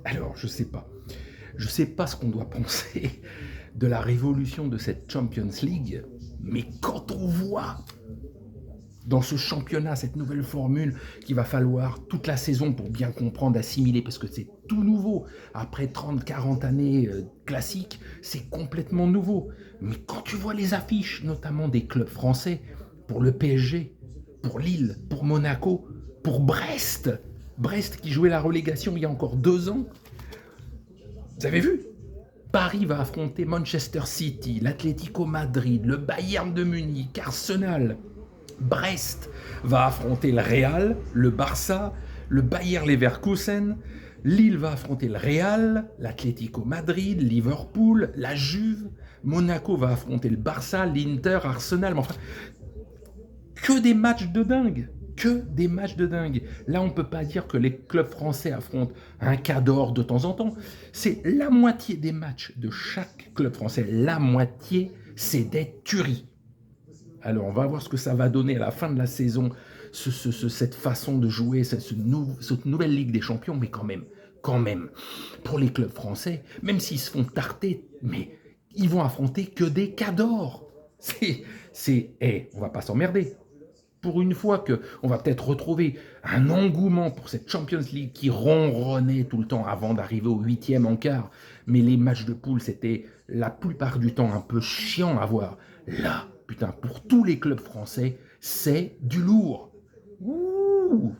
Alors, je sais pas. Je sais pas ce qu'on doit penser de la révolution de cette Champions League, mais quand on voit dans ce championnat, cette nouvelle formule qu'il va falloir toute la saison pour bien comprendre, assimiler, parce que c'est tout nouveau. Après 30, 40 années classiques, c'est complètement nouveau. Mais quand tu vois les affiches, notamment des clubs français, pour le PSG, pour Lille, pour Monaco, pour Brest, Brest qui jouait la relégation il y a encore 2 ans, vous avez vu? Paris va affronter Manchester City, l'Atlético Madrid, le Bayern de Munich, Arsenal. Brest va affronter le Real, le Barça, le Bayer Leverkusen. Lille va affronter le Real, l'Atlético Madrid, Liverpool, la Juve. Monaco va affronter le Barça, l'Inter, Arsenal. Mais enfin, que des matchs de dingue. Que des matchs de dingue. Là, on ne peut pas dire que les clubs français affrontent un cador de temps en temps. C'est la moitié des matchs de chaque club français. La moitié, c'est des tueries. Alors, on va voir ce que ça va donner à la fin de la saison, cette façon de jouer, cette nouvelle Ligue des Champions, mais quand même, pour les clubs français, même s'ils se font tarter, mais ils vont affronter que des cadors. On va pas s'emmerder. Pour une fois qu'on va peut-être retrouver un engouement pour cette Champions League qui ronronnait tout le temps avant d'arriver au 8e en quart, mais les matchs de poule, c'était la plupart du temps un peu chiant à voir. Là, putain, pour tous les clubs français, c'est du lourd. Ouh.